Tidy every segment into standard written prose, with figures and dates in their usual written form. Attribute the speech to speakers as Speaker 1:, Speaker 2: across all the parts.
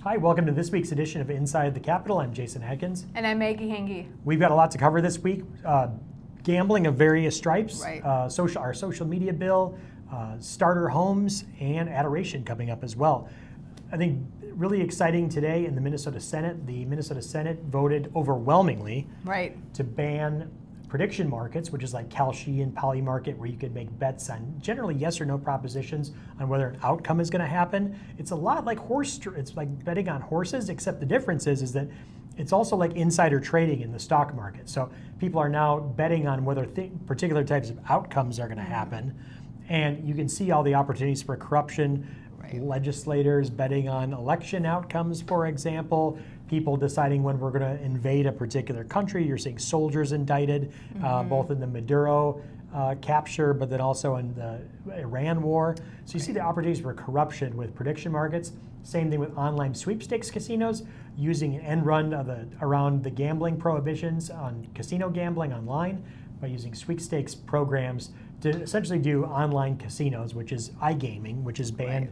Speaker 1: Hi, welcome to this week's edition of Inside the Capitol. I'm Jason Adkins.
Speaker 2: And I'm Maggee Hangge.
Speaker 1: We've got a lot to cover this week. Gambling of various stripes,
Speaker 2: Right.
Speaker 1: our social media bill, starter homes, and adoration coming up as well. I think really exciting today in the Minnesota Senate. The Minnesota Senate voted overwhelmingly to ban prediction markets, which is like Kalshi and Polymarket, where you could make bets on generally yes or no propositions on whether an outcome is going to happen. It's a lot like it's like betting on horses, except the difference is that it's also like insider trading in the stock market. So people are now betting on whether particular types of outcomes are going to happen, and you can see all the opportunities for corruption. Legislators betting on election outcomes, for example, people deciding when we're going to invade a particular country. You're seeing soldiers indicted, both in the Maduro capture, but then also in the Iran war. So you see the opportunities for corruption with prediction markets. Same thing with online sweepstakes casinos, using an end run around the gambling prohibitions on casino gambling online by using sweepstakes programs to essentially do online casinos, which is iGaming, which is banned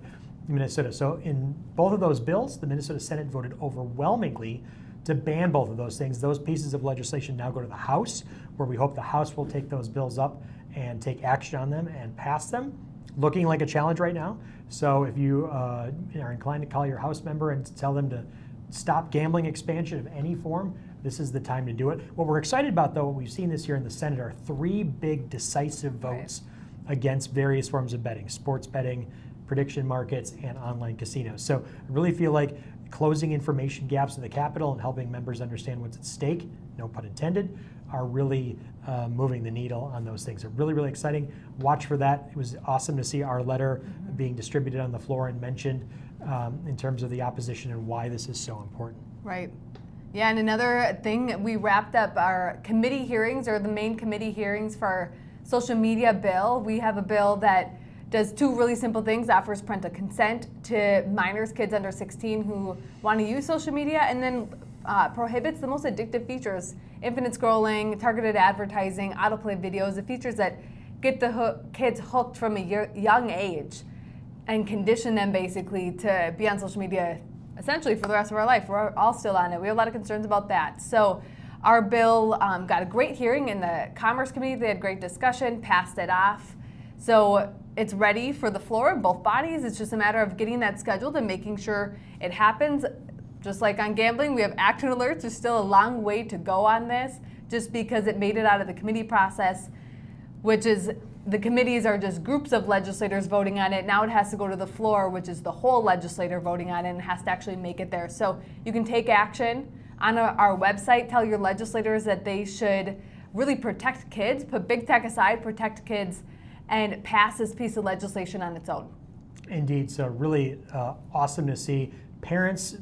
Speaker 1: in Minnesota. So in both of those bills, the Minnesota Senate voted overwhelmingly to ban both of those things. Those pieces of legislation now go to the House, where we hope the House will take those bills up and take action on them and pass them. Looking like a challenge right now. So if you are inclined to call your House member and tell them to stop gambling expansion of any form, this is the time to do it. What we're excited about, though, what we've seen this year in the Senate are 3 big decisive votes against various forms of betting: sports betting, prediction markets, and online casinos. So I really feel like closing information gaps in the Capitol and helping members understand what's at stake, no pun intended, are really moving the needle on those things. So really, really exciting. Watch for that. It was awesome to see our letter being distributed on the floor and mentioned in terms of the opposition and why this is so important.
Speaker 2: Right. Yeah, and another thing, we wrapped up our committee hearings, or the main committee hearings for our social media bill. We have a bill that does 2 really simple things: offers parental consent to minors, kids under 16 who want to use social media, and then prohibits the most addictive features: infinite scrolling, targeted advertising, autoplay videos, the features that get the kids hooked from a young age and condition them basically to be on social media essentially for the rest of our life. We're all still on it. We have a lot of concerns about that. So our bill got a great hearing in the Commerce Committee. They had great discussion, passed it off. So it's ready for the floor of both bodies. It's just a matter of getting that scheduled and making sure it happens. Just like on gambling, we have action alerts. There's still a long way to go on this, just because it made it out of the committee process, which is the committees are just groups of legislators voting on it. Now it has to go to the floor, which is the whole legislator voting on it, and has to actually make it there. So you can take action on our website. Tell your legislators that they should really protect kids, put big tech aside, protect kids, and pass this piece of legislation on its own.
Speaker 1: Indeed, so really awesome to see parents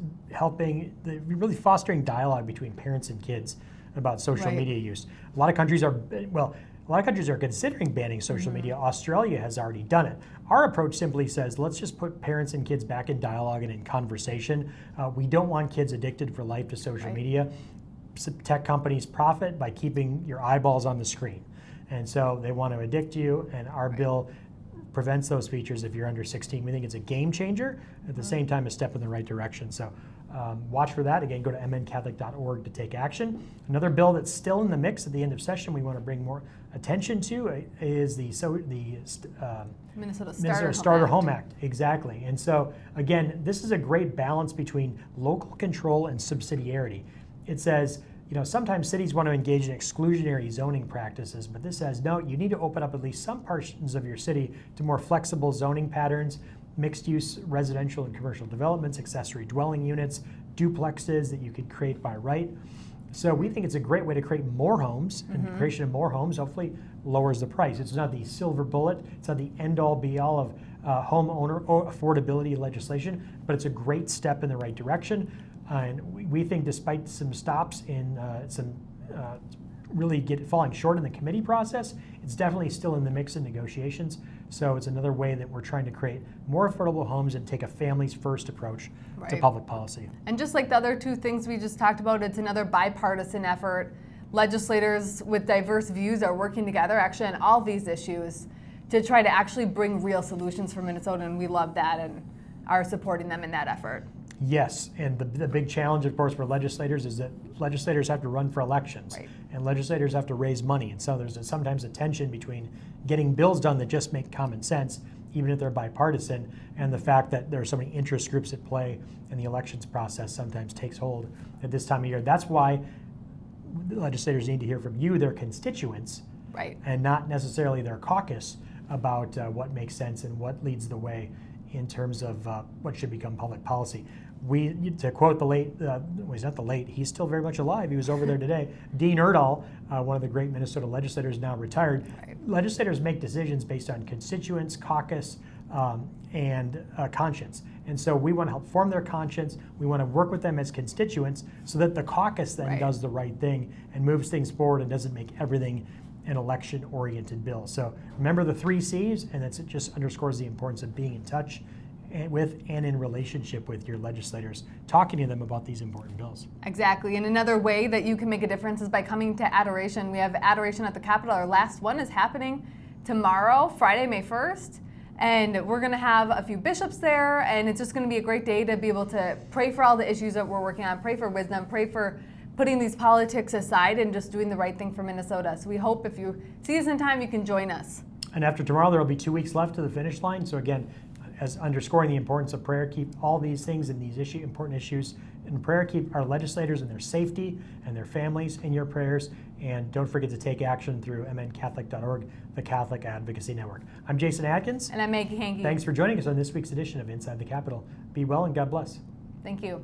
Speaker 1: really fostering dialogue between parents and kids about social media use. A lot of countries are considering banning social media. Australia has already done it. Our approach simply says, let's just put parents and kids back in dialogue and in conversation. We don't want kids addicted for life to social media. Tech companies profit by keeping your eyeballs on the screen. And so they want to addict you, and our bill prevents those features if you're under 16. We think it's a game changer, at the same time a step in the right direction. So watch for that. Again, go to mncatholic.org to take action. Another bill that's still in the mix at the end of session we want to bring more attention to is the
Speaker 2: Minnesota
Speaker 1: Starter Home Act. Exactly. And so again, this is a great balance between local control and subsidiarity. It says, sometimes cities want to engage in exclusionary zoning practices, but this says, no, you need to open up at least some portions of your city to more flexible zoning patterns, mixed-use residential and commercial developments, accessory dwelling units, duplexes that you could create by right. So we think it's a great way to create more homes, and the creation of more homes hopefully lowers the price. It's not the silver bullet, it's not the end-all be-all of homeowner affordability legislation, but it's a great step in the right direction. And we think, despite some stops in falling short in the committee process, it's definitely still in the mix in negotiations. So it's another way that we're trying to create more affordable homes and take a families first approach to public policy.
Speaker 2: And just like the other 2 things we just talked about, it's another bipartisan effort. Legislators with diverse views are working together actually on all these issues to try to actually bring real solutions for Minnesota, and we love that and are supporting them in that effort.
Speaker 1: Yes, and the big challenge, of course, for legislators is that legislators have to run for elections,
Speaker 2: Right.
Speaker 1: and legislators have to raise money, and so there's sometimes a tension between getting bills done that just make common sense, even if they're bipartisan, and the fact that there are so many interest groups at play, and the elections process sometimes takes hold at this time of year. That's why legislators need to hear from you, their constituents,
Speaker 2: Right.
Speaker 1: and not necessarily their caucus about what makes sense and what leads the way in terms of what should become public policy. To quote the late, well, he's not the late, he's still very much alive, he was over there today, Dean Erdahl, one of the great Minnesota legislators, now retired.
Speaker 2: Right.
Speaker 1: Legislators make decisions based on constituents, caucus, and conscience. And so we want to help form their conscience. We want to work with them as constituents so that the caucus then
Speaker 2: Right.
Speaker 1: does the right thing and moves things forward and doesn't make everything an election-oriented bill. So remember the 3 C's, and it just underscores the importance of being in touch with and in relationship with your legislators, talking to them about these important bills.
Speaker 2: Exactly. And another way that you can make a difference is by coming to Adoration. We have Adoration at the Capitol. Our last one is happening tomorrow, Friday, May 1st. And we're going to have a few bishops there, and it's just going to be a great day to be able to pray for all the issues that we're working on, pray for wisdom, pray for putting these politics aside and just doing the right thing for Minnesota. So we hope if you see us in time, you can join us.
Speaker 1: And after tomorrow, there will be 2 weeks left to the finish line. So again, as underscoring the importance of prayer, keep all these things and these important issues in prayer. Keep our legislators and their safety and their families in your prayers. And don't forget to take action through mncatholic.org, the Catholic Advocacy Network. I'm Jason Adkins.
Speaker 2: And I'm Maggee Hangge.
Speaker 1: Thanks for joining us on this week's edition of Inside the Capitol. Be well and God bless.
Speaker 2: Thank you.